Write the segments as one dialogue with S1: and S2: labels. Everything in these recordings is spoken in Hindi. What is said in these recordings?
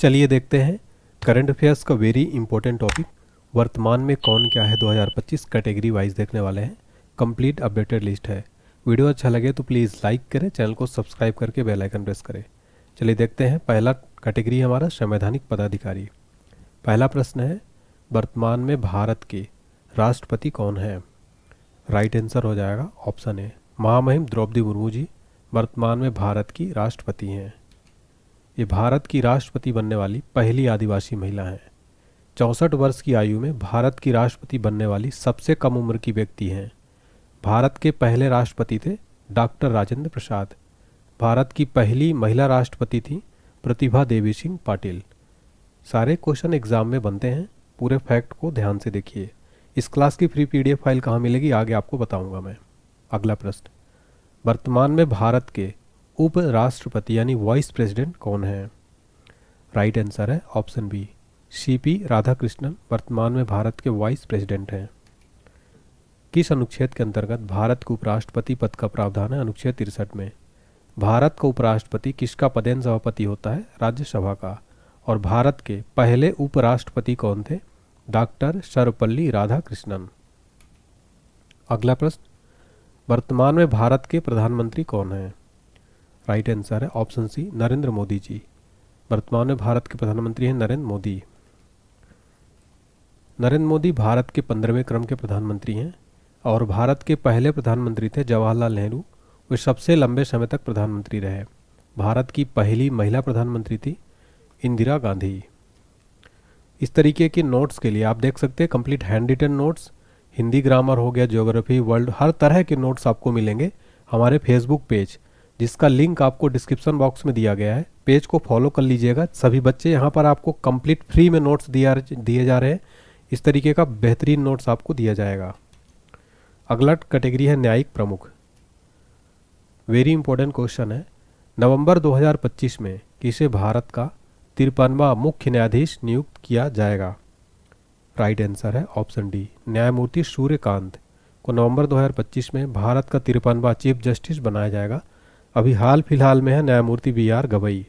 S1: चलिए देखते हैं करंट अफेयर्स का वेरी इंपॉर्टेंट टॉपिक वर्तमान में कौन क्या है 2025 कैटेगरी वाइज देखने वाले हैं। कंप्लीट अपडेटेड लिस्ट है। वीडियो अच्छा लगे तो प्लीज़ लाइक करें, चैनल को सब्सक्राइब करके बेल आइकन प्रेस करें। चलिए देखते हैं। पहला कैटेगरी हमारा संवैधानिक पदाधिकारी। पहला प्रश्न है, वर्तमान में भारत के राष्ट्रपति कौन है? राइट आंसर हो जाएगा ऑप्शन ए, महामहिम द्रौपदी मुर्मू जी वर्तमान में भारत की राष्ट्रपति हैं। ये भारत की राष्ट्रपति बनने वाली पहली आदिवासी महिला हैं। 64 वर्ष की आयु में भारत की राष्ट्रपति बनने वाली सबसे कम उम्र की व्यक्ति हैं। भारत के पहले राष्ट्रपति थे डॉक्टर राजेंद्र प्रसाद। भारत की पहली महिला राष्ट्रपति थी प्रतिभा देवी सिंह पाटिल। सारे क्वेश्चन एग्जाम में बनते हैं, पूरे फैक्ट को ध्यान से देखिए। इस क्लास की फ्री PDF फाइल कहाँ मिलेगी आगे आपको बताऊंगा मैं। अगला प्रश्न, वर्तमान में भारत के उप राष्ट्रपति यानी वाइस प्रेसिडेंट कौन है? राइट आंसर है ऑप्शन बी, CP राधाकृष्णन वर्तमान में भारत के वाइस प्रेसिडेंट हैं। किस अनुच्छेद के अंतर्गत भारत के उपराष्ट्रपति पद का प्रावधान है? अनुच्छेद 63 में। भारत का उपराष्ट्रपति किसका पदेन सभापति होता है? राज्यसभा का। और भारत के पहले उपराष्ट्रपति कौन थे? डॉक्टर सर्वपल्ली राधाकृष्णन। अगला प्रश्न, वर्तमान में भारत के प्रधानमंत्री कौन हैं? राइट आंसर है ऑप्शन सी, नरेंद्र मोदी जी वर्तमान में भारत के प्रधानमंत्री हैं नरेंद्र मोदी। नरेंद्र मोदी भारत के 15वें क्रम के प्रधानमंत्री हैं और भारत के पहले प्रधानमंत्री थे जवाहरलाल नेहरू। वे सबसे लंबे समय तक प्रधानमंत्री रहे। भारत की पहली महिला प्रधानमंत्री थी इंदिरा गांधी। इस तरीके के नोट्स के लिए आप देख सकते हैं complete hand written notes, Hindi grammar हो गया, ज्योग्राफी, वर्ल्ड, हर तरह के नोट्स आपको मिलेंगे हमारे फेसबुक पेज, जिसका लिंक आपको डिस्क्रिप्शन बॉक्स में दिया गया है। पेज को फॉलो कर लीजिएगा सभी बच्चे। यहाँ पर आपको कंप्लीट फ्री में नोट्स दिए जा रहे हैं। इस तरीके का बेहतरीन नोट्स आपको दिया जाएगा। अगला कैटेगरी है न्यायिक प्रमुख। वेरी इंपॉर्टेंट क्वेश्चन है, नवंबर 2025 में किसे भारत का 53वां मुख्य न्यायाधीश नियुक्त किया जाएगा? राइट आंसर है ऑप्शन डी, न्यायमूर्ति सूर्यकांत को नवंबर 2025 में भारत का 53वां चीफ जस्टिस बनाया जाएगा। अभी हाल फिलहाल में है न्यायमूर्ति BR गवई।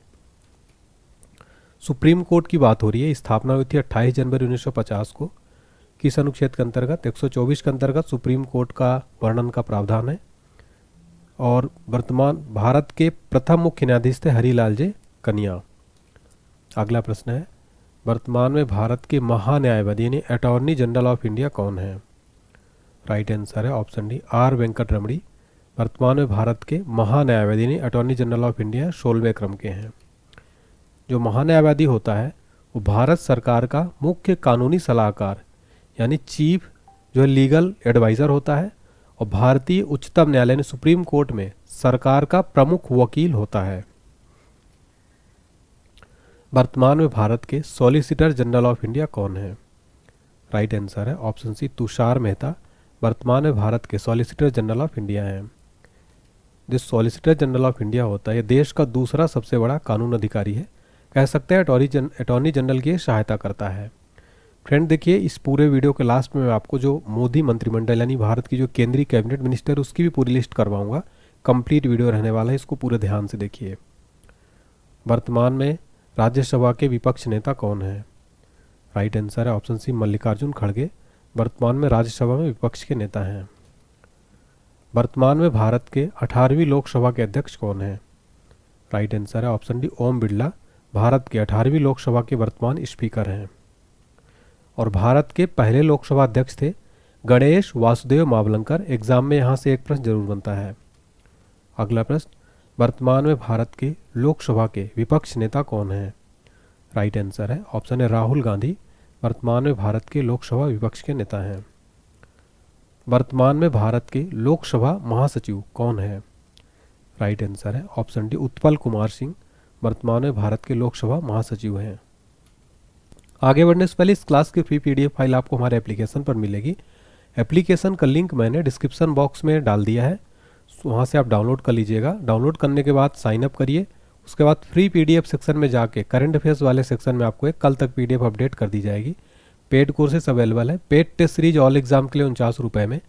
S1: सुप्रीम कोर्ट की बात हो रही है। स्थापना हुई थी 28 जनवरी 1950 को। किस अनुच्छेद के अंतर्गत? 124 के अंतर्गत सुप्रीम कोर्ट का वर्णन का प्रावधान है। और वर्तमान भारत के प्रथम मुख्य न्यायाधीश थे हरिलाल जे कनिया। अगला प्रश्न है, वर्तमान में भारत के महान्यायवादी यानी अटॉर्नी जनरल ऑफ इंडिया कौन है? राइट आंसर है ऑप्शन डी, R वेंकट रमणी वर्तमान में भारत के महान्यायवादी यानी अटॉर्नी जनरल ऑफ इंडिया 16वें क्रम के हैं। जो महान्यायवादी होता है वो भारत सरकार का मुख्य कानूनी सलाहकार यानी चीफ जो है लीगल एडवाइज़र होता है और भारतीय उच्चतम न्यायालय यानी सुप्रीम कोर्ट में सरकार का प्रमुख वकील होता है। वर्तमान में भारत के सॉलिसिटर जनरल ऑफ इंडिया कौन है? राइट आंसर है ऑप्शन सी, तुषार मेहता वर्तमान में भारत के सॉलिसिटर जनरल ऑफ इंडिया हैं। जो सॉलिसिटर जनरल ऑफ इंडिया होता है, ये देश का दूसरा सबसे बड़ा कानून अधिकारी है। कह सकते हैं अटॉर्नी जनरल की सहायता करता है। फ्रेंड देखिए, इस पूरे वीडियो के लास्ट में मैं आपको जो मोदी मंत्रिमंडल यानी भारत की जो केंद्रीय कैबिनेट मिनिस्टर उसकी भी पूरी लिस्ट करवाऊंगा। कंप्लीट वीडियो रहने वाला है, इसको पूरे ध्यान से देखिए। वर्तमान में राज्यसभा के विपक्ष नेता कौन है? राइट आंसर है ऑप्शन सी, मल्लिकार्जुन खड़गे वर्तमान में राज्यसभा में विपक्ष के नेता हैं। वर्तमान में भारत के 18वीं लोकसभा के अध्यक्ष कौन है? राइट आंसर है ऑप्शन डी, ओम बिरला भारत के 18वीं लोकसभा के वर्तमान स्पीकर हैं। और भारत के पहले लोकसभा अध्यक्ष थे गणेश वासुदेव मावलंकर। एग्जाम में यहाँ से एक प्रश्न जरूर बनता है। अगला प्रश्न, वर्तमान में भारत के लोकसभा के विपक्ष नेता कौन है? राइट आंसर है ऑप्शन है, राहुल गांधी वर्तमान में भारत के लोकसभा विपक्ष के नेता हैं। वर्तमान में भारत के लोकसभा महासचिव कौन है? राइट आंसर है ऑप्शन डी, उत्पल कुमार सिंह वर्तमान में भारत के लोकसभा महासचिव हैं। आगे बढ़ने से पहले इस क्लास की फ्री PDF फाइल आपको हमारे एप्लीकेशन पर मिलेगी। एप्लीकेशन का लिंक मैंने डिस्क्रिप्शन बॉक्स में डाल दिया है, वहाँ से आप डाउनलोड कर लीजिएगा। डाउनलोड करने के बाद साइन अप करिए। उसके बाद फ्री PDF सेक्शन में जाके करंट अफेयर्स वाले सेक्शन में आपको एक कल तक PDF अपडेट कर दी जाएगी। पेड कोर्सेस अवेलेबल है। Paid test series all exam के लिए 49 रुपये में।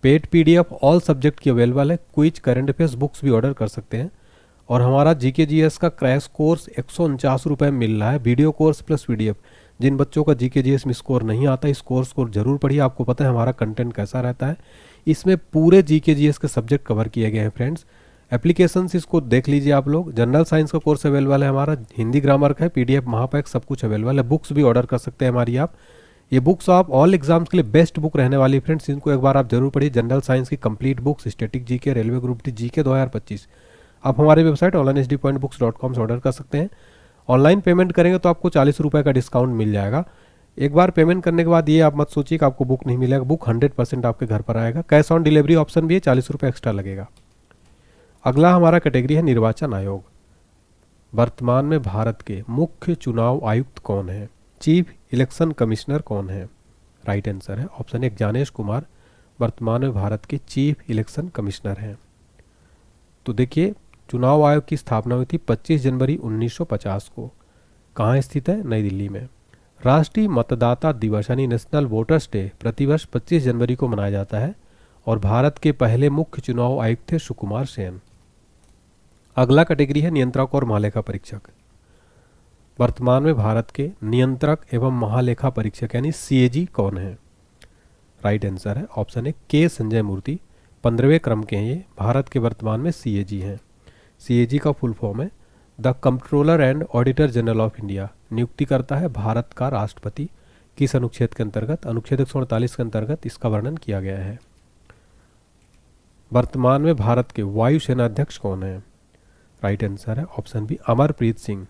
S1: पेड PDF ऑल सब्जेक्ट की अवेलेबल है। क्विज, करंट अफेयर्स बुक्स भी ऑर्डर कर सकते हैं। और हमारा जीके जीएस का क्रैश कोर्स 149 रुपये में मिल रहा है, वीडियो कोर्स प्लस पीडीएफ। जिन बच्चों का जीके जीएस में स्कोर नहीं आता, इस कोर्स को जरूर पढ़िए। आपको पता है हमारा कंटेंट कैसा रहता है, इसमें पूरे जीके जीएस के सब्जेक्ट कवर किए गए हैं फ्रेंड्स। एप्लीकेशंस इसको देख लीजिए आप लोग। जनरल साइंस का कोर्स अवेलेबल है हमारा, हिंदी ग्रामर का है, पीडीएफ महापैक सब कुछ अवेलेबल है। बुक्स भी ऑर्डर कर सकते हैं हमारी आप। ये बुक्स आप ऑल एग्जाम्स के लिए बेस्ट बुक रहने वाली है फ्रेंड्स, इनको एक बार आप जरूर पढ़िए। जनरल साइंस की complete books, static GK, railway group D GK 2025 आप हमारी वेबसाइट onlinehd.books.com से ऑर्डर कर सकते हैं। ऑनलाइन पेमेंट करेंगे तो आपको 40 रुपये का डिस्काउंट मिल जाएगा। एक बार पेमेंट करने के बाद ये आप मत सोचिए कि आपको बुक नहीं मिलेगा, बुक 100% आपके घर पर आएगा। कैश ऑन डिलीवरी ऑप्शन भी है, 40 रुपये एक्स्ट्रा लगेगा। अगला हमारा कैटेगरी है निर्वाचन आयोग। वर्तमान में भारत के मुख्य चुनाव आयुक्त कौन है? चीफ इलेक्शन कमिश्नर कौन है? राइट आंसर है ऑप्शन 1 ज्ञानेश कुमार, वर्तमान में भारत के चीफ इलेक्शन कमिश्नर हैं। तो देखिए, चुनाव आयोग की स्थापना हुई थी 25 जनवरी 1950 को। कहाँ स्थित है? नई दिल्ली में। राष्ट्रीय मतदाता दिवस यानी नेशनल वोटर्स डे प्रतिवर्ष 25 जनवरी को मनाया जाता है और भारत के पहले मुख्य चुनाव आयुक्त थे सुकुमार सेन। अगला कैटेगरी है नियंत्रक और महालेखा परीक्षक। वर्तमान में भारत के नियंत्रक एवं महालेखा परीक्षक यानी सीएजी कौन है? राइट आंसर है ऑप्शन 1 के संजय मूर्ति, 15वें क्रम के हैं ये, भारत के वर्तमान में सीएजी हैं। सीएजी का फुल फॉर्म है the controller and auditor general of India. नियुक्ति करता है भारत का राष्ट्रपति। किस अनुच्छेद के अंतर्गत? अनुच्छेद 148 के अंतर्गत इसका वर्णन किया गया है। वर्तमान में भारत के वायुसेना अध्यक्ष कौन है? राइट आंसर है ऑप्शन बी अमरप्रीत सिंह,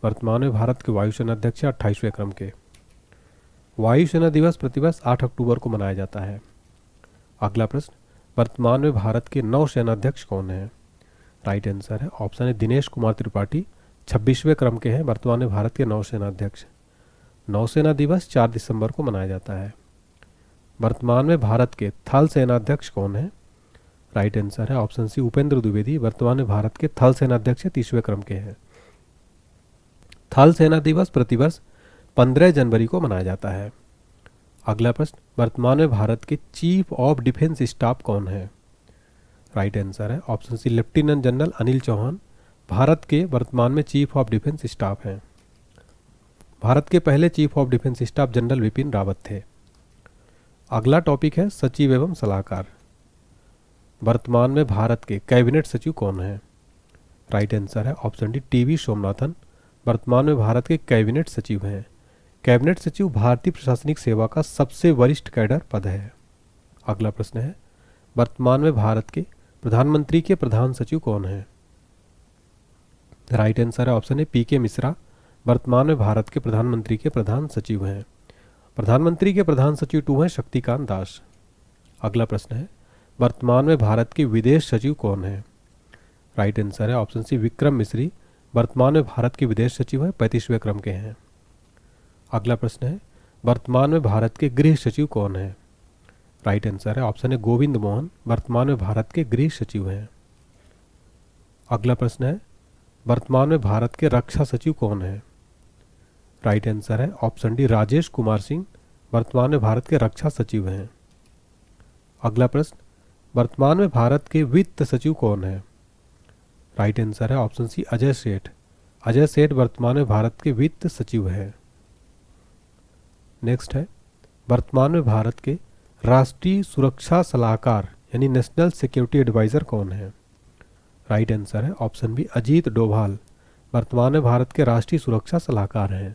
S1: वर्तमान में भारत के वायुसेना अध्यक्ष 28वें क्रम के। वायुसेना दिवस प्रतिवर्ष 8 अक्टूबर को मनाया जाता है। अगला प्रश्न, वर्तमान में भारत के नौसेना अध्यक्ष कौन है? राइट आंसर है ऑप्शन है दिनेश कुमार त्रिपाठी, 26वें क्रम के हैं, वर्तमान में भारत के नौसेना अध्यक्ष। नौसेना दिवस 4 दिसंबर को मनाया जाता है। वर्तमान में भारत के थल सेना अध्यक्ष कौन है? राइट आंसर है ऑप्शन सी उपेंद्र द्विवेदी, वर्तमान में भारत के थल सेना अध्यक्ष 30वें क्रम के हैं। थल सेना दिवस प्रतिवर्ष 15 जनवरी को मनाया जाता है। अगला प्रश्न, वर्तमान में भारत के चीफ ऑफ डिफेंस स्टाफ कौन है? राइट आंसर है option C lieutenant general Anil Chauhan, Bharat के वर्तमान में चीफ ऑफ डिफेंस स्टाफ हैं। भारत के पहले chief of defence staff general Vipin Rawat थे। अगला टॉपिक है सचिव एवं सलाहकार। वर्तमान में भारत के कैबिनेट सचिव कौन है? राइट आंसर है ऑप्शन डी टीवी सोमनाथन, वर्तमान में भारत के कैबिनेट सचिव हैं। कैबिनेट सचिव भारतीय प्रशासनिक सेवा का सबसे वरिष्ठ कैडर पद है। अगला प्रश्न है, वर्तमान में भारत के प्रधानमंत्री के प्रधान सचिव कौन है? राइट आंसर है ऑप्शन ए पीके मिश्रा, वर्तमान में भारत के प्रधानमंत्री के प्रधान सचिव हैं। प्रधानमंत्री के प्रधान सचिव 2 हैं शक्तिकांत दास। अगला प्रश्न है, वर्तमान में भारत के विदेश सचिव कौन है? राइट आंसर है ऑप्शन सी विक्रम मिश्री, वर्तमान में भारत के विदेश सचिव हैं, 35वें क्रम के हैं। अगला प्रश्न है, वर्तमान में भारत के गृह सचिव कौन है? राइट आंसर है ऑप्शन है गोविंद मोहन, वर्तमान में भारत के गृह सचिव हैं। अगला प्रश्न है, वर्तमान में भारत के रक्षा सचिव कौन है? राइट आंसर है ऑप्शन डी राजेश कुमार सिंह, वर्तमान में भारत के रक्षा सचिव हैं। अगला प्रश्न, वर्तमान में भारत के वित्त सचिव कौन है? राइट आंसर है ऑप्शन सी अजय सेठ। अजय सेठ वर्तमान में भारत के वित्त सचिव हैं। नेक्स्ट है, वर्तमान में भारत के राष्ट्रीय सुरक्षा सलाहकार यानी नेशनल सिक्योरिटी एडवाइजर कौन है? राइट आंसर है ऑप्शन बी अजीत डोभाल, वर्तमान में भारत के राष्ट्रीय सुरक्षा सलाहकार हैं।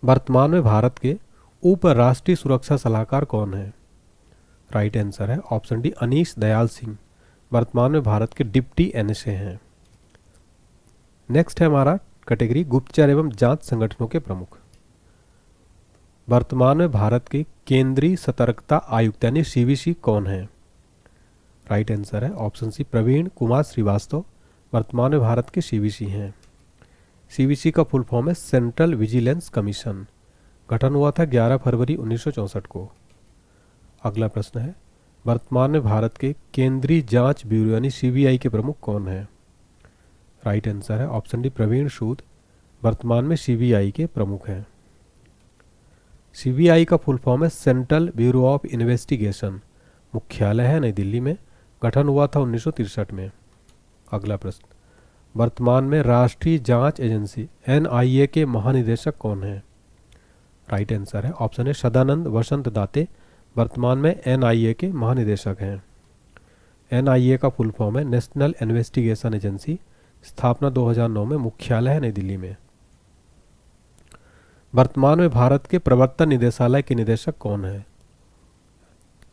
S1: वर्तमान में भारत के उप राष्ट्रीय सुरक्षा सलाहकार कौन है? राइट आंसर है ऑप्शन डी अनीश दयाल सिंह, वर्तमान में भारत के डिप्टी एनएसए हैं। नेक्स्ट है हमारा कैटेगरी गुप्तचर एवं जांच संगठनों के प्रमुख। वर्तमान में भारत के केंद्रीय सतर्कता आयुक्त यानी सीवीसी कौन है? राइट आंसर है ऑप्शन सी प्रवीण कुमार श्रीवास्तव, वर्तमान में भारत के सीवीसी हैं। सीवीसी का फुल फॉर्म है सेंट्रल विजिलेंस कमीशन, गठन हुआ था 11 फरवरी 1964 को। अगला प्रश्न है, वर्तमान में भारत के केंद्रीय जांच ब्यूरो यानी सीबीआई के प्रमुख कौन है? राइट आंसर है ऑप्शन डी प्रवीण सूद, वर्तमान में सीबीआई के प्रमुख हैं। सीबीआई का फुल फॉर्म है सेंट्रल ब्यूरो ऑफ इन्वेस्टिगेशन, मुख्यालय है नई दिल्ली में, गठन हुआ था 1963 में। अगला प्रश्न, वर्तमान में राष्ट्रीय जांच एजेंसी एनआईए के महानिदेशक कौन है? राइट आंसर है ऑप्शन ए सदानंद वसंत दाते वर्तमान में एनआईए के महानिदेशक हैं। एनआईए का फुल फॉर्म है नेशनल इन्वेस्टिगेशन एजेंसी, स्थापना 2009 में, मुख्यालय है नई दिल्ली में। वर्तमान में भारत के प्रवर्तन निदेशालय के निदेशक कौन है?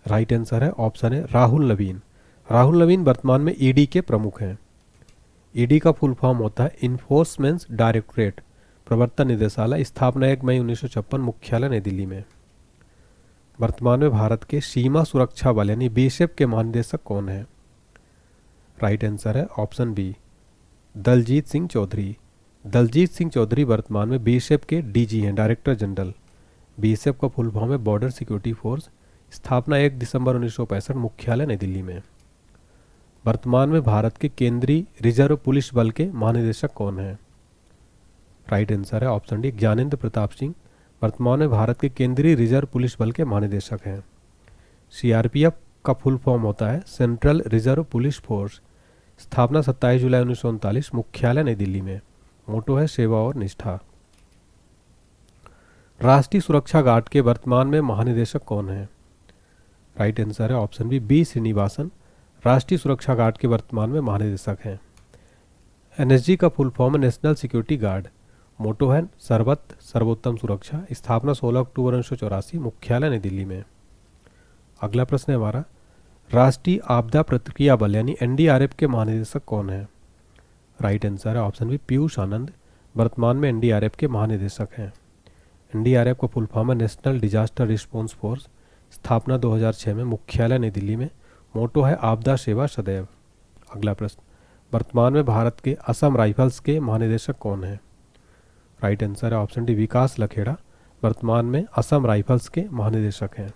S1: राइट आंसर है ऑप्शन है राहुल नवीन। राहुल नवीन वर्तमान में ईडी के प्रमुख हैं। ईडी का फुल फॉर्म होता है इन्फोर्समेंट डायरेक्टरेट, प्रवर्तन निदेशालय, स्थापना 1 मई 1956, मुख्यालय नई दिल्ली में। वर्तमान में भारत के सीमा सुरक्षा बल यानी बीएसएफ के महानिदेशक कौन है? राइट आंसर है ऑप्शन बी दलजीत सिंह चौधरी। दलजीत सिंह चौधरी वर्तमान में बीएसएफ के डीजी हैं, डायरेक्टर जनरल। बीएसएफ का फुल फॉर्म है बॉर्डर सिक्योरिटी फोर्स, स्थापना 1 दिसंबर 1965, मुख्यालय नई दिल्ली में। वर्तमान में भारत के केंद्रीय रिजर्व पुलिस बल के महानिदेशक कौन है? राइट आंसर है ऑप्शन डी ज्ञानेंद्र प्रताप सिंह। वर्तमान में भारत के केंद्रीय रिजर्व पुलिस बल के महानिदेशक हैं। सीआरपीएफ का फुल फॉर्म होता है सेंट्रल रिजर्व पुलिस फोर्स, स्थापना 27 जुलाई 1939, मुख्यालय नई दिल्ली में। मोटो है सेवा और निष्ठा। राष्ट्रीय सुरक्षा गार्ड के वर्तमान में महानिदेशक कौन है? राइट आंसर है ऑप्शन बी श्रीनिवासन। राष्ट्रीय सुरक्षा गार्ड के वर्तमान में महानिदेशक हैं। एनएसजी का फुल फॉर्म है नेशनल सिक्योरिटी गार्ड, मोटो है सर्वोत्तम सुरक्षा, स्थापना 16 अक्टूबर 1984, मुख्यालय नई दिल्ली में। अगला प्रश्न है हमारा, राष्ट्रीय आपदा प्रतिक्रिया बल यानी एनडीआरएफ के महानिदेशक कौन है? राइट आंसर है ऑप्शन बी पीयूष आनंद। वर्तमान में एनडीआरएफ के महानिदेशक हैं। एनडीआरएफ का फुल फॉर्म है नेशनल डिजास्टर रिस्पांस फोर्स, स्थापना 2006 में, मुख्यालय नई दिल्ली में। मोटो है आपदा सेवा सदैव। अगला प्रश्न, वर्तमान में भारत के असम राइफल्स के महानिदेशक कौन है? राइट आंसर है ऑप्शन डी विकास लखेड़ा। वर्तमान में असम राइफल्स के महानिदेशक हैं।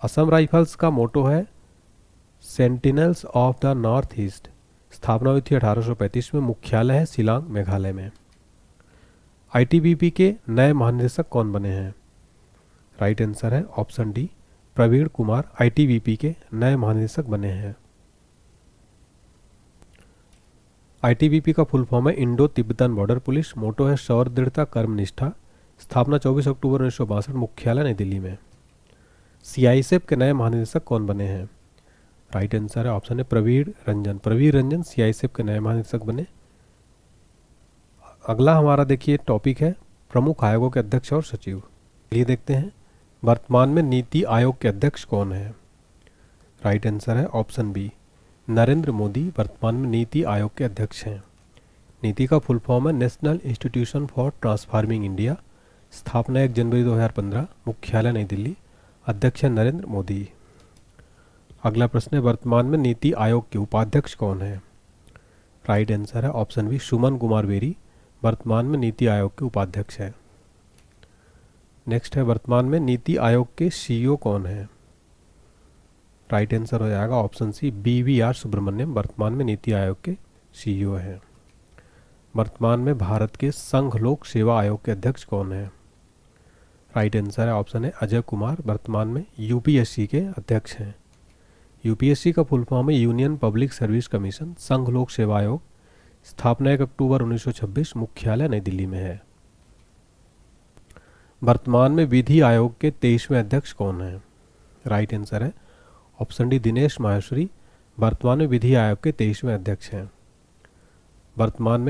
S1: असम राइफल्स का मोटो है sentinels of the north east, स्थापना हुई थी 1835 में, मुख्यालय है शिलांग मेघालय में। आईटीबीपी के नए महानिदेशक कौन बने हैं? राइट आंसर है option D Praveen Kumar ITBP के नए महानिदेशक बने हैं। आईटीबीपी का फुल फॉर्म है Indo Tibetan border police, motto है शौर्य दृढ़ता कर्मनिष्ठा, स्थापना 24 अक्टूबर 1962, मुख्यालय नई दिल्ली में। सीआईएसएफ के नए महानिदेशक कौन बने हैं? राइट आंसर है ऑप्शन है प्रवीण रंजन। प्रवीण रंजन सीआईएसएफ के नए महानिदेशक बने। अगला हमारा देखिए टॉपिक है प्रमुख आयोगों के अध्यक्ष और सचिव। ये देखते हैं वर्तमान में नीति आयोग के अध्यक्ष कौन है? राइट आंसर है ऑप्शन बी नरेंद्र मोदी वर्तमान में नीति आयोग के अध्यक्ष हैं। नीति का फुल फॉर्म है national institution for transforming India, स्थापना 1 जनवरी 2015, मुख्यालय नई दिल्ली, अध्यक्ष है नरेंद्र मोदी। अगला प्रश्न है वर्तमान में नीति आयोग के उपाध्यक्ष कौन है? राइट आंसर है option B Suman Kumar berry, वर्तमान में नीति आयोग के उपाध्यक्ष हैं। नेक्स्ट है वर्तमान में नीति आयोग के सीईओ कौन है? राइट आंसर हो जाएगा ऑप्शन सी बीवीआर सुब्रमण्यम, वर्तमान में नीति आयोग के सीईओ हैं। वर्तमान में भारत के संघ लोक सेवा आयोग के अध्यक्ष कौन है? राइट आंसर है ऑप्शन है अजय कुमार, वर्तमान में यूपीएससी के अध्यक्ष हैं। यूपीएससी का फुल फॉर्म है यूनियन पब्लिक सर्विस कमीशन, संघ लोक सेवा आयोग, स्थापना 1 अक्टूबर 1926, मुख्यालय नई दिल्ली में है। वर्तमान में विधि आयोग के 23वें अध्यक्ष कौन है? राइट आंसर है ऑप्शन डी दिनेश माहेश्वरी, वर्तमान में विधि आयोग के 23वें अध्यक्ष हैं। वर्तमान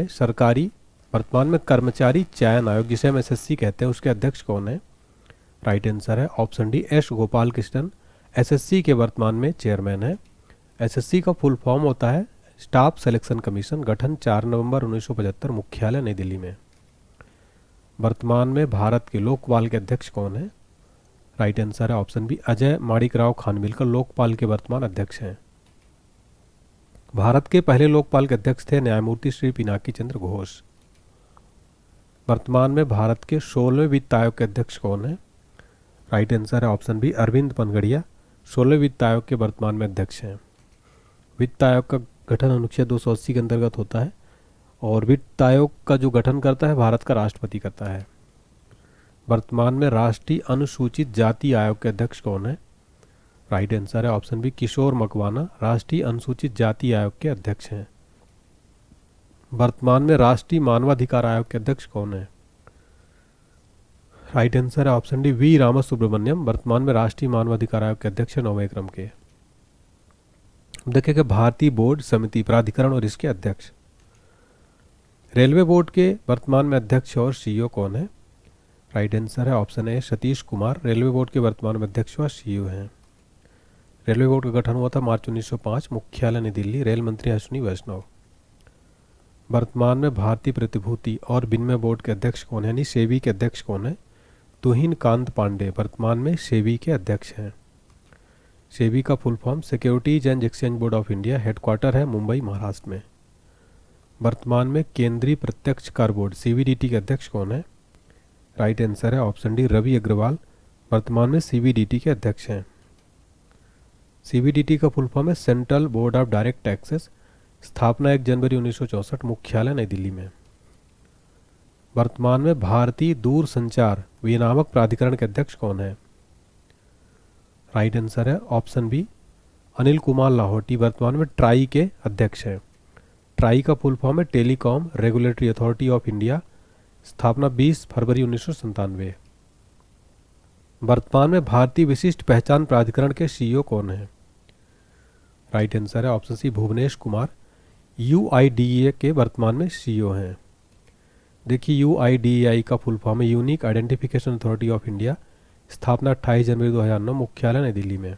S1: में कर्मचारी चयन आयोग जिसे हम एसएससी कहते हैं उसके अध्यक्ष कौन है? राइट आंसर है option D S Gopal Krishnan, SSC के वर्तमान में चेयरमैन है। एसएससी का फुल फॉर्म होता है स्टाफ सिलेक्शन कमीशन, गठन 4 नवंबर 1975, मुख्यालय नई दिल्ली में। वर्तमान में भारत के लोकपाल के अध्यक्ष कौन है? राइट आंसर है ऑप्शन बी अजय माणिकराव खानविलकर, लोकपाल के वर्तमान अध्यक्ष हैं। भारत के पहले लोकपाल के अध्यक्ष थे न्यायमूर्ति श्री पिनाकी चंद्र घोष। वर्तमान में भारत के 16वें वित्त आयोग के अध्यक्ष कौन है? राइट आंसर है ऑप्शन बी अरविंद पनगड़िया, 16वें वित्त आयोग के वर्तमान में अध्यक्ष हैं। वित्त आयोग का गठन अनुच्छेद 280 के अंतर्गत होता है और वित्त आयोग का जो गठन करता है भारत का राष्ट्रपति करता है। वर्तमान में राष्ट्रीय अनुसूचित जाति आयोग के अध्यक्ष कौन है? राइट आंसर है ऑप्शन बी किशोर मकवाना, राष्ट्रीय अनुसूचित जाति आयोग के अध्यक्ष हैं। वर्तमान में राष्ट्रीय मानवाधिकार आयोग के अध्यक्ष कौन है? राइट आंसर है ऑप्शन डी वी रामासुब्रमण्यम, वर्तमान में राष्ट्रीय मानवाधिकार आयोग के अध्यक्ष 9वें क्रम के। देखेंगे भारतीय बोर्ड समिति प्राधिकरण और इसके अध्यक्ष। रेलवे बोर्ड के वर्तमान में अध्यक्ष और सीईओ कौन है? राइट आंसर है option A Satish Kumar, railway board के वर्तमान में अध्यक्ष व सीईओ हैं। रेलवे बोर्ड का गठन हुआ था मार्च 1905, मुख्यालय नई दिल्ली, रेल मंत्री अश्विनी वैष्णव। वर्तमान में भारतीय प्रतिभूति और विनिमय बोर्ड के अध्यक्ष कौन है, यानी सेबी के अध्यक्ष कौन है? तुहिन कांत पांडे वर्तमान में सेबी के अध्यक्ष हैं। सेबी का full form securities and exchange board of India, headquarter है मुंबई महाराष्ट्र में। वर्तमान में केंद्रीय प्रत्यक्ष कर बोर्ड सीबीडीटी के अध्यक्ष कौन है? राइट आंसर है ऑप्शन डी रवि अग्रवाल, वर्तमान में सीबीडीटी के अध्यक्ष हैं। सीबीडीटी का फुल फॉर्म है central board of direct taxes, स्थापना 1 जनवरी 1964, मुख्यालय नई दिल्ली में। वर्तमान में भारतीय दूरसंचार विनियामक प्राधिकरण के अध्यक्ष कौन है? राइट आंसर है ऑप्शन बी अनिल कुमार लाहौटी, वर्तमान में ट्राई के अध्यक्ष हैं। ट्राई का फुल फॉर्म है telecom regulatory authority of India, स्थापना 20 फरवरी 1997। वर्तमान में भारतीय विशिष्ट पहचान प्राधिकरण के सीईओ कौन है? राइट आंसर है option C Bhuvnesh Kumar, UIDAI के वर्तमान में सीईओ हैं। देखिए यूआईडीएआई का फुल फॉर्म है unique identification authority of India, स्थापना 28 जनवरी 2009, मुख्यालय नई दिल्ली में।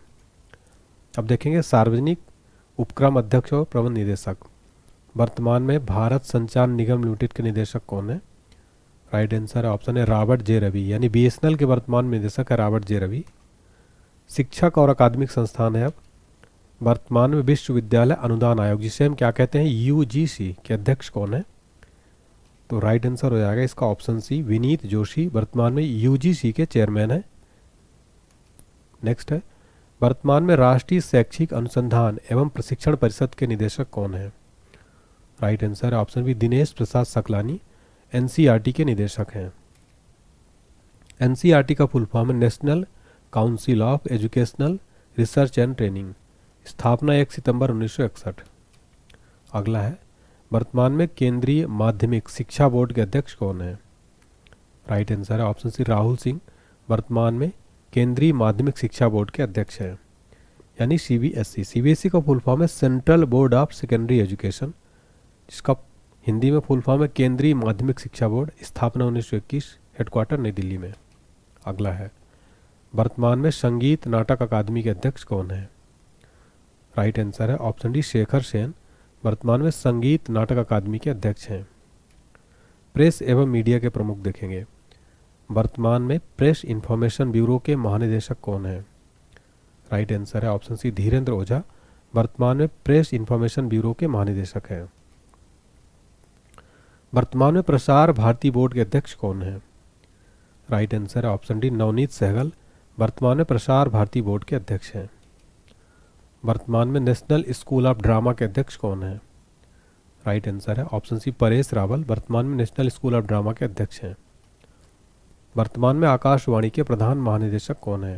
S1: अब देखेंगे सार्वजनिक उपक्रम अध्यक्ष और प्रबंध निदेशक। वर्तमान में भारत संचार निगम लिमिटेड के निदेशक कौन है? राइट आंसर है ऑप्शन है रॉबर्ट जे रवि, यानी बीएसएनएल के वर्तमान में निदेशक है रॉबर्ट जे रवि। शिक्षक और अकादमिक संस्थान है अब। वर्तमान में विश्वविद्यालय अनुदान आयोग, जिसे हम क्या कहते हैं यूजीसी, के अध्यक्ष कौन है? तो राइट आंसर हो जाएगा इसका ऑप्शन सी विनीत जोशी, वर्तमान में यूजीसी के चेयरमैन है। नेक्स्ट है वर्तमान में राष्ट्रीय शैक्षिक अनुसंधान एवं प्रशिक्षण परिषद के निदेशक कौन है? राइट आंसर है option B Dinesh Prasad Saklani, NCERT के निदेशक हैं। एनसीईआरटी का फुल फॉर्म है national council of educational research and training, स्थापना 1 सितंबर 1961। अगला है वर्तमान में केंद्रीय माध्यमिक शिक्षा बोर्ड के अध्यक्ष कौन है? राइट आंसर है ऑप्शन सी राहुल सिंह, वर्तमान में केंद्रीय माध्यमिक शिक्षा बोर्ड के अध्यक्ष हैं, यानी सीबीएसई। सीबीएसई का फुल फॉर्म है central board of secondary education, जिसका हिंदी में फुल फॉर्म है केंद्रीय माध्यमिक शिक्षा बोर्ड, स्थापना 1921, हेडक्वार्टर नई दिल्ली में। अगला है वर्तमान में संगीत नाटक अकादमी के अध्यक्ष कौन है? राइट आंसर है ऑप्शन डी शेखर सेन, वर्तमान में संगीत नाटक अकादमी के अध्यक्ष हैं। प्रेस एवं मीडिया के प्रमुख देखेंगे। वर्तमान में प्रेस इंफॉर्मेशन ब्यूरो के महानिदेशक कौन है? राइट आंसर है ऑप्शन सी धीरेन्द्र ओझा, वर्तमान में प्रेस इंफॉर्मेशन ब्यूरो के महानिदेशक हैं। वर्तमान में प्रसार भारती बोर्ड के अध्यक्ष कौन है? राइट आंसर है ऑप्शन डी नवनीत सहगल, वर्तमान में प्रसार भारती बोर्ड के अध्यक्ष हैं। वर्तमान में नेशनल स्कूल ऑफ ड्रामा के अध्यक्ष कौन है? राइट आंसर है ऑप्शन सी परेश रावल, वर्तमान में नेशनल स्कूल ऑफ ड्रामा के अध्यक्ष हैं। वर्तमान में आकाशवाणी के प्रधान महानिदेशक कौन है?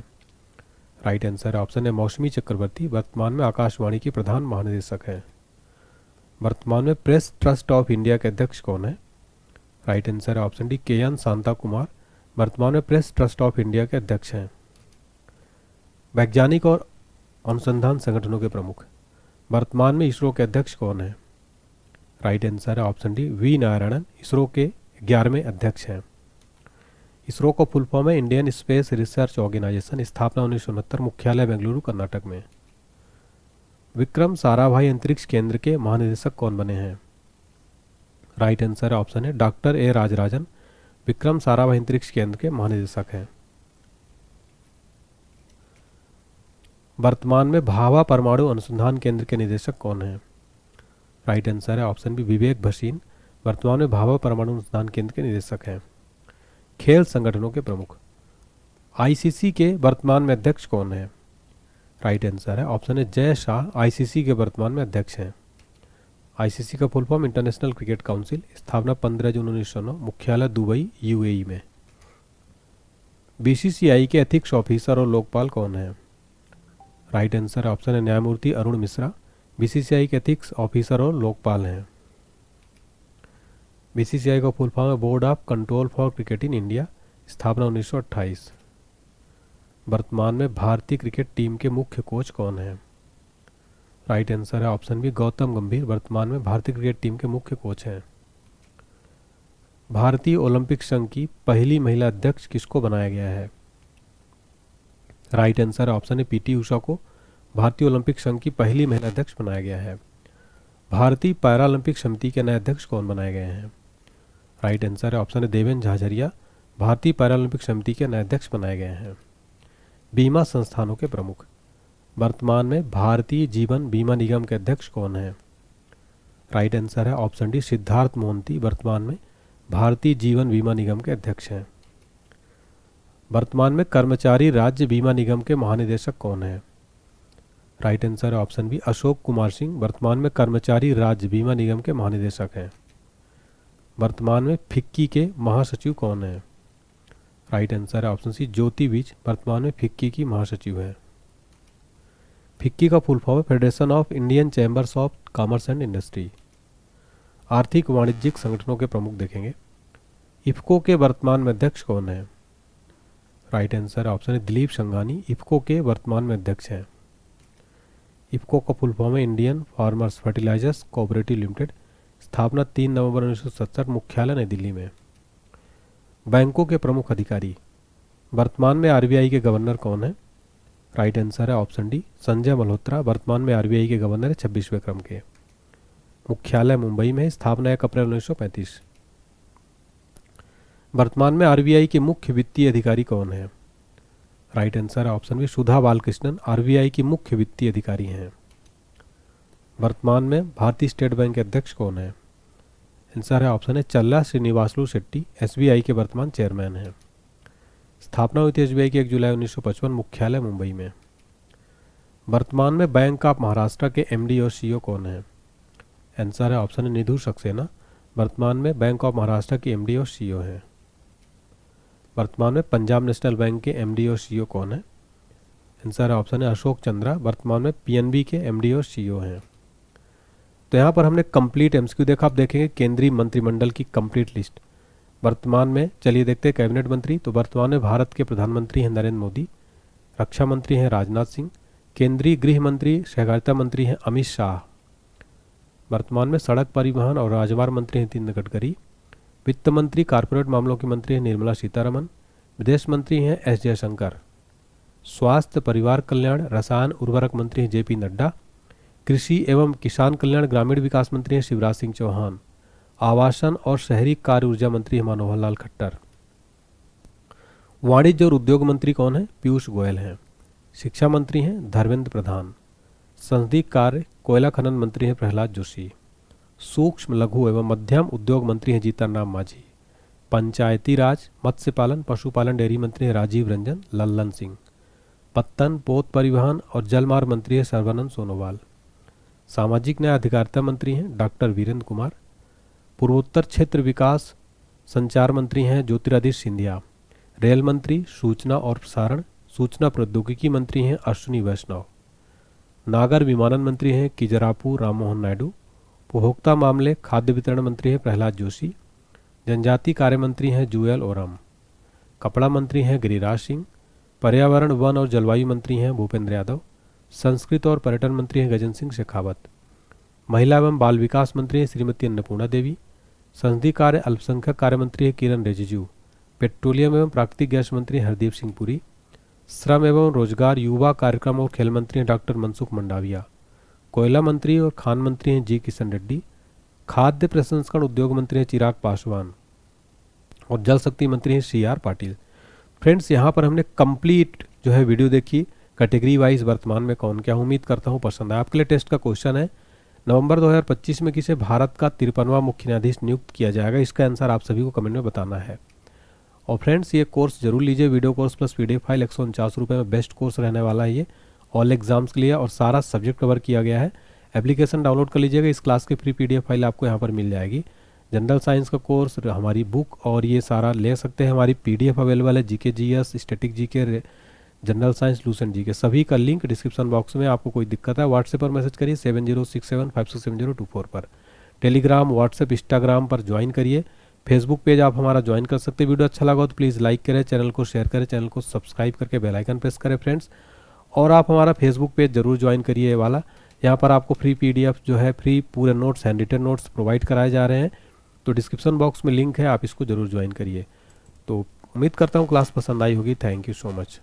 S1: राइट आंसर है ऑप्शन है मौसमी चक्रवर्ती, वर्तमान में आकाशवाणी के प्रधान महानिदेशक हैं। वर्तमान में प्रेस ट्रस्ट ऑफ इंडिया के अध्यक्ष कौन है? राइट आंसर है ऑप्शन डी के एन शांता कुमार, वर्तमान में प्रेस ट्रस्ट ऑफ इंडिया के अध्यक्ष हैं। वैज्ञानिक और अनुसंधान संगठनों के प्रमुख। वर्तमान में इसरो के अध्यक्ष कौन है? राइट आंसर है option D V Narayanan, ISRO के 11वें अध्यक्ष हैं। इसरो का फुल फॉर्म है इंडियन स्पेस रिसर्च ऑर्गेनाइजेशन, स्थापना 1969, मुख्यालय बेंगलुरु कर्नाटक में। विक्रम साराभाई अंतरिक्ष केंद्र के महानिदेशक कौन बने हैं? राइट आंसर है ऑप्शन है डॉक्टर ए राजराजन, विक्रम साराभाई अंतरिक्ष केंद्र के महानिदेशक हैं। वर्तमान में भाभा परमाणु अनुसंधान केंद्र के निदेशक कौन है? राइट आंसर है ऑप्शन बी विवेक भसीन, वर्तमान में भाभा परमाणु अनुसंधान केंद्र के निदेशक हैं। खेल संगठनों के प्रमुख। आईसीसी के वर्तमान में अध्यक्ष कौन है? राइट आंसर है ऑप्शन है जय शाह, आईसीसी के वर्तमान में अध्यक्ष हैं। आईसीसी का full form international cricket council, स्थापना 15 जून 1909, मुख्यालय दुबई यूएई में। बीसीसीआई के एथिक्स ऑफिसर और लोकपाल कौन है? राइट आंसर है ऑप्शन है न्यायमूर्ति अरुण मिश्रा, बीसीसीआई के एथिक्स ऑफिसर और लोकपाल हैं। बीसीसीआई का फुल फॉर्म है board of control for cricket in India, स्थापना 1928। वर्तमान में भारतीय क्रिकेट टीम के मुख्य कोच कौन है? राइट आंसर है ऑप्शन बी गौतम गंभीर, वर्तमान में भारतीय क्रिकेट टीम के मुख्य कोच हैं। भारतीय ओलंपिक संघ की पहली महिला अध्यक्ष किसको बनाया गया है? राइट आंसर है ऑप्शन ए पीटी उषा को भारतीय ओलंपिक संघ की पहली महिला अध्यक्ष बनाया गया है। भारतीय पैरालंपिक समिति के नए अध्यक्ष कौन बनाए गए हैं? राइट आंसर है ऑप्शन ए देवेंद्र झाझरिया, भारतीय पैरालंपिक समिति के नए अध्यक्ष बनाए गए हैं। बीमा संस्थानों के प्रमुख, वर्तमान में भारतीय जीवन बीमा निगम के अध्यक्ष कौन हैं? राइट आंसर है ऑप्शन डी सिद्धार्थ मोहंती, वर्तमान में भारतीय जीवन बीमा निगम के अध्यक्ष हैं। वर्तमान में कर्मचारी राज्य बीमा निगम के महानिदेशक कौन है? राइट आंसर है ऑप्शन बी अशोक कुमार सिंह, वर्तमान में कर्मचारी राज्य बीमा निगम के महानिदेशक हैं। वर्तमान में फिक्की के महासचिव कौन है? राइट आंसर है ऑप्शन सी ज्योति विज, वर्तमान में फिक्की की महासचिव है। फिक्की का फुल फॉर्म है federation of Indian chambers of commerce and industry. आर्थिक वाणिज्यिक संगठनों के प्रमुख देखेंगे। इफ्को के वर्तमान में अध्यक्ष कौन है? राइट आंसर है ऑप्शन है दिलीप संघानी, इफ्को के वर्तमान में अध्यक्ष हैं। इफ्को का फुल फॉर्म है Indian farmers fertilisers cooperative limited, स्थापना 3 नवंबर 1970, मुख्यालय नई दिल्ली में। बैंकों के प्रमुख अधिकारी, वर्तमान में आरबीआई के गवर्नर कौन है? राइट आंसर है ऑप्शन डी संजय मल्होत्रा, वर्तमान में आरबीआई के गवर्नर है 26वें क्रम के। मुख्यालय मुंबई में, स्थापना 1 अप्रैल 1935। वर्तमान में आरबीआई के मुख्य वित्तीय अधिकारी कौन है? राइट आंसर है ऑप्शन बी सुधा बालकृष्णन, आरबीआई की मुख्य वित्तीय अधिकारी हैं। वर्तमान में भारतीय स्टेट बैंक के अध्यक्ष कौन है? आंसर है ऑप्शन है चल्ला श्रीनिवासलू शेट्टी, एसबीआई के वर्तमान चेयरमैन हैं। स्थापना हुई थी एसबीआई की 1 जुलाई 1955, मुख्यालय मुंबई में। वर्तमान में बैंक ऑफ महाराष्ट्र के एमडी और सीईओ कौन है? आंसर है ऑप्शन है निधु सक्सेना, वर्तमान में बैंक ऑफ महाराष्ट्र की एमडी और सीईओ हैं। वर्तमान में पंजाब नेशनल बैंक के एमडी और सीईओ कौन है? आंसर है ऑप्शन है अशोक चंद्रा, वर्तमान में पीएनबी के एमडी और सीईओ हैं। तो यहाँ पर हमने कंप्लीट एमसीक्यू देखा। आप देखेंगे केंद्रीय मंत्रिमंडल की कंप्लीट लिस्ट। वर्तमान में चलिए देखते हैं कैबिनेट मंत्री। तो वर्तमान में भारत के प्रधानमंत्री हैं नरेंद्र मोदी, रक्षा मंत्री हैं राजनाथ सिंह, केंद्रीय गृह मंत्री सहकारिता मंत्री हैं अमित शाह। वर्तमान में सड़क परिवहन और राजमार्ग मंत्री हैं नितिन गडकरी, वित्त मंत्री कारपोरेट मामलों के मंत्री हैं निर्मला सीतारमन, विदेश मंत्री हैं एस जयशंकर, स्वास्थ्य परिवार कल्याण रसायन उर्वरक मंत्री हैं जेपी नड्डा, कृषि एवं किसान कल्याण ग्रामीण विकास मंत्री हैं शिवराज सिंह चौहान, आवासन और शहरी कार्य ऊर्जा मंत्री हैं मनोहर लाल खट्टर। वाणिज्य और उद्योग मंत्री कौन है? पीयूष गोयल हैं। शिक्षा मंत्री हैं धर्मेंद्र प्रधान, संसदीय कार्य कोयला खनन मंत्री हैं प्रहलाद जोशी, सूक्ष्म लघु एवं मध्यम उद्योग मंत्री हैं जीतन राम मांझी, पंचायती राज मत्स्य पालन पशुपालन डेयरी मंत्री हैं राजीव रंजन लल्लन सिंह, पत्तन पोत परिवहन और जलमार्ग मंत्री हैं सर्बानंद सोनोवाल, सामाजिक न्याय अधिकारिता मंत्री हैं डॉक्टर वीरेंद्र कुमार, पूर्वोत्तर क्षेत्र विकास संचार मंत्री हैं ज्योतिरादित्य सिंधिया, रेल मंत्री सूचना और प्रसारण सूचना प्रौद्योगिकी मंत्री हैं अश्विनी वैष्णव, नागर विमानन मंत्री हैं किजरापू राममोहन नायडू, उपभोक्ता मामले खाद्य वितरण मंत्री हैं प्रहलाद जोशी, जनजातीय कार्य मंत्री हैं जुएल ओराम, कपड़ा मंत्री हैं गिरिराज सिंह, पर्यावरण वन और जलवायु मंत्री हैं भूपेंद्र यादव, संस्कृत और पर्यटन मंत्री हैं गजेंद्र सिंह शेखावत, महिला एवं बाल विकास मंत्री हैं श्रीमती अन्नपूर्णा देवी, संसदीय कार्य अल्पसंख्यक कार्य मंत्री हैं किरण रिजिजू, पेट्रोलियम एवं प्राकृतिक गैस मंत्री हरदीप सिंह पुरी, श्रम एवं रोजगार युवा कार्यक्रम और खेल मंत्री हैं डॉक्टर मनसुख मंडाविया, कोयला मंत्री और खान मंत्री हैं जी किशन रेड्डी, खाद्य प्रसंस्करण उद्योग मंत्री हैं चिराग पासवान और जल शक्ति मंत्री हैं सी.आर. पाटिल। फ्रेंड्स, यहाँ पर हमने कंप्लीट जो है वीडियो देखी कैटेगरी वाइज वर्तमान में कौन क्या। उम्मीद करता हूँ पसंद आया। आपके लिए टेस्ट का क्वेश्चन है, नवंबर 2025 में किसे भारत का 53वां मुख्य न्यायाधीश नियुक्त किया जाएगा? इसका आंसर आप सभी को कमेंट में बताना है। और फ्रेंड्स, ये कोर्स जरूर लीजिए, video course plus PDF file 149 रुपये में बेस्ट कोर्स रहने वाला है ये ऑल एग्जाम्स के लिए और सारा सब्जेक्ट कवर किया गया है। एप्लीकेशन डाउनलोड कर लीजिएगा, इस क्लास की फ्री पीडीएफ फाइल आपको यहाँ पर मिल जाएगी। जनरल साइंस का कोर्स, हमारी बुक और ये सारा ले सकते हैं। हमारी पीडीएफ अवेलेबल है, GK GS, static GK, general science, Lucent GK, सभी का लिंक डिस्क्रिप्शन बॉक्स में। आपको कोई दिक्कत है व्हाट्सएप पर मैसेज करिए 7067567024 पर। टेलीग्राम, व्हाट्सएप, इंस्टाग्राम पर ज्वाइन करिए। फेसबुक पेज आप हमारा ज्वाइन कर सकते हैं। वीडियो अच्छा लगा हो तो प्लीज़ लाइक करें, चैनल को शेयर करें, चैनल को सब्सक्राइब करके बेल आइकन प्रेस करें फ्रेंड्स। और आप हमारा फेसबुक पेज जरूर ज्वाइन करिए ये वाला। यहाँ पर आपको फ्री पीडीएफ जो है, फ्री पूरे notes, hand written notes provide कराए जा रहे हैं। तो डिस्क्रिप्शन बॉक्स में लिंक है, आप इसको जरूर ज्वाइन करिए। तो उम्मीद करता हूँ क्लास पसंद आई होगी। Thank you so much.